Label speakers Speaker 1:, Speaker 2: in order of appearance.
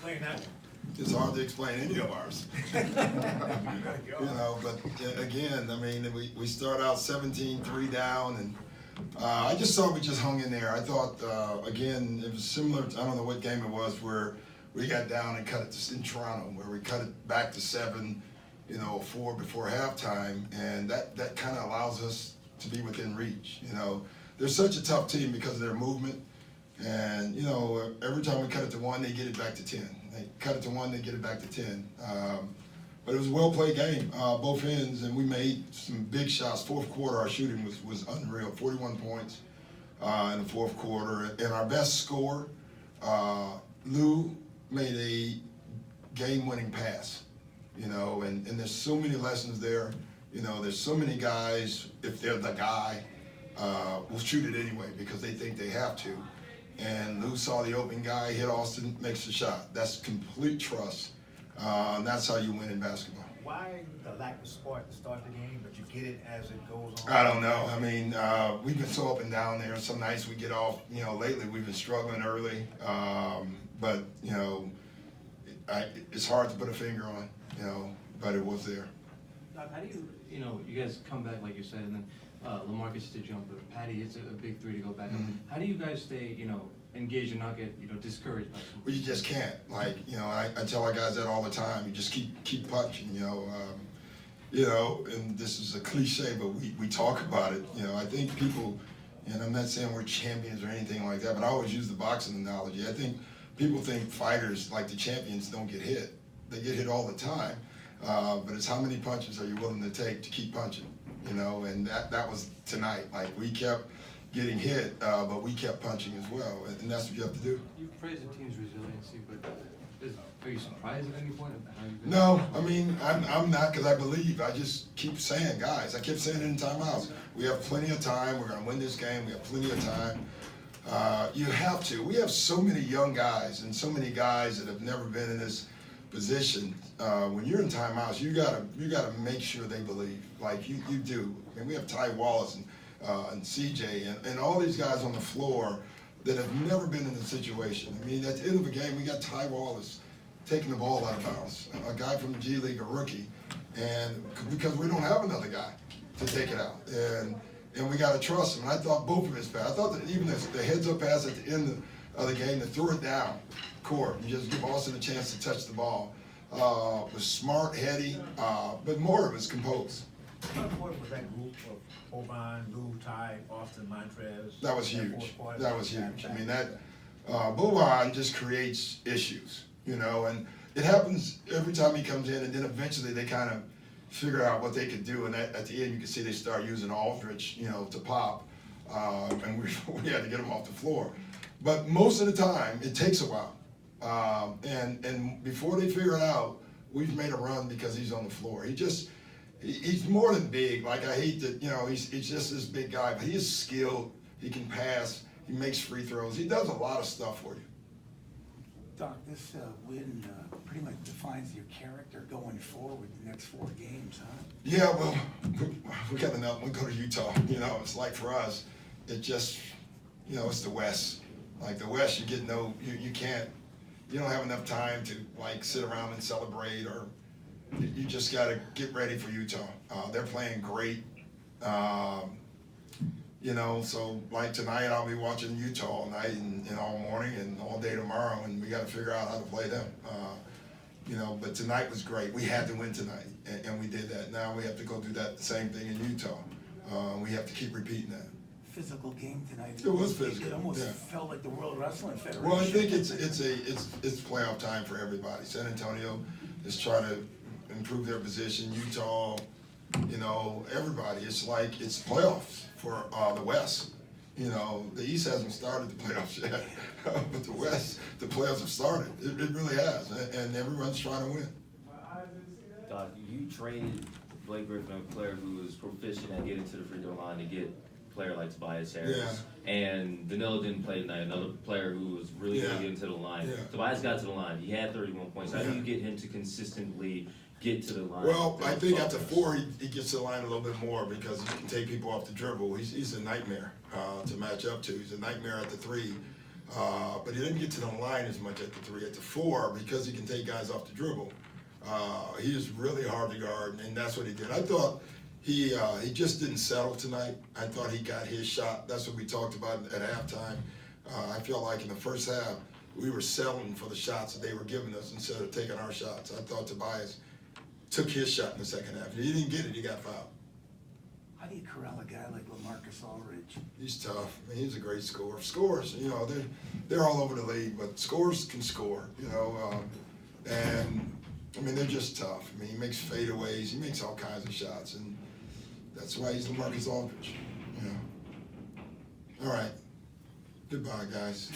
Speaker 1: Explain that one.
Speaker 2: It's hard to explain any of ours. You know, but again, I mean, we start out 17-3 down, and I just thought we just hung in there. I thought, again, it was similar to, I don't know what game it was, where we got down and cut it in Toronto, where we cut it back to 7, 4 before halftime, and that kind of allows us to be within reach. They're such a tough team because of their movement, and every time we cut it to 1, they get it back to 10. They cut it to 1, they get it back to 10. But it was a well-played game, both ends, and we made some big shots. Fourth quarter, our shooting was unreal, 41 points in the fourth quarter. And our best scorer, Lou, made a game-winning pass, and there's so many lessons there. There's so many guys, if they're the guy, will shoot it anyway because they think they have to. And Lou saw the open guy, hit Austin, makes the shot. That's complete trust. And that's how you win in basketball.
Speaker 1: Why the lack of spark to start the game, but you get it as it goes on?
Speaker 2: I don't know. I mean, we've been so up and down there. Some nights we get off. Lately we've been struggling early. But it's hard to put a finger on. But it was there.
Speaker 3: Doc, how do you guys come back like you said, and then LaMarcus hits a jumper, Patty hits a big 3 to go back.
Speaker 2: Mm-hmm.
Speaker 3: How do you guys stay, engaged and not get, discouraged by something?
Speaker 2: Well, you just can't. I tell our guys that all the time. You just keep punching. And this is a cliche, but we talk about it. I think people, and I'm not saying we're champions or anything like that, but I always use the boxing analogy. I think people think fighters like the champions don't get hit. They get hit all the time. But it's how many punches are you willing to take to keep punching, and that was tonight. Like, we kept getting hit, but we kept punching as well, and that's what you have to do.
Speaker 3: You praise the team's resiliency, but are you surprised at any point of how you've been?
Speaker 2: No, I mean, I'm not, because I believe. I just keep saying, guys, I kept saying it in timeouts. We have plenty of time. We're going to win this game. We have plenty of time. You have to. We have so many young guys and so many guys that have never been in this position. When you're in timeouts, you gotta make sure they believe, like you do. I mean, we have Ty Wallace and CJ and all these guys on the floor that have never been in a situation. I mean, at the end of the game, we got Ty Wallace taking the ball out of bounds, a guy from the G League, a rookie, and because we don't have another guy to take it out, and we gotta trust him. And I thought both of his passes. I thought that even the heads-up pass at the end of the game that threw it down court and just give Austin a chance to touch the ball was smart, heady, but more of it was composed.
Speaker 1: How important was that group of Boban, Lou, Ty, Austin, Montrez?
Speaker 2: That was huge. That was huge. I mean, Boban just creates issues, and it happens every time he comes in, and then eventually they kind of figure out what they could do, and at the end you can see they start using Aldridge, to pop, and we had to get him off the floor. But most of the time, it takes a while. And before they figure it out, we've made a run because he's on the floor. He's more than big. Like, I hate that, he's just this big guy, but he is skilled. He can pass. He makes free throws. He does a lot of stuff for you.
Speaker 4: Doc, this win pretty much defines your character going forward the next 4 games, huh?
Speaker 2: Yeah, well, we got another one. We go to Utah. It's like for us, it just, it's the West. Like the West, you don't have enough time to sit around and celebrate, or you just got to get ready for Utah. They're playing great, so like tonight I'll be watching Utah all night and all morning and all day tomorrow, and we got to figure out how to play them. But tonight was great. We had to win tonight, and we did that. Now we have to go do that same thing in Utah. We have to keep repeating that.
Speaker 4: Physical game tonight.
Speaker 2: It was physical.
Speaker 4: It almost
Speaker 2: yeah.
Speaker 4: felt like the World Wrestling Federation.
Speaker 2: Well, I think it's playoff time for everybody. San Antonio is trying to improve their position. Utah, everybody. It's like it's playoffs for the West. The East hasn't started the playoffs yet, but the West, the playoffs have started. It really has, and everyone's trying to win.
Speaker 5: Doc, you traded Blake Griffin, a player who is proficient at getting to the free throw line, to get a player like Tobias Harris.
Speaker 2: Yeah.
Speaker 5: And Danilo didn't play tonight, another player who was really good at getting to the line.
Speaker 2: Yeah.
Speaker 5: Tobias got to the line. He had 31 points. How do you get him to consistently get to the line?
Speaker 2: Well, I think after 4, he gets to the line a little bit more because he can take people off the dribble. He's a nightmare to match up to. He's a nightmare at the 3. But he didn't get to the line as much at the 3. At the 4, because he can take guys off the dribble, he is really hard to guard, and that's what he did. I thought he just didn't settle tonight. I thought he got his shot. That's what we talked about at halftime. I feel like in the first half, we were settling for the shots that they were giving us instead of taking our shots. I thought Tobias took his shot in the second half. If he didn't get it, he got fouled.
Speaker 4: How do you corral a guy like LaMarcus Aldridge?
Speaker 2: He's tough. I mean, he's a great scorer. Scores, you know, they're all over the league, but scores can score, you know. And, I mean, they're just tough. I mean, he makes fadeaways. He makes all kinds of shots, and that's why he's LaMarcus Aldridge, you know. All right. Goodbye, guys.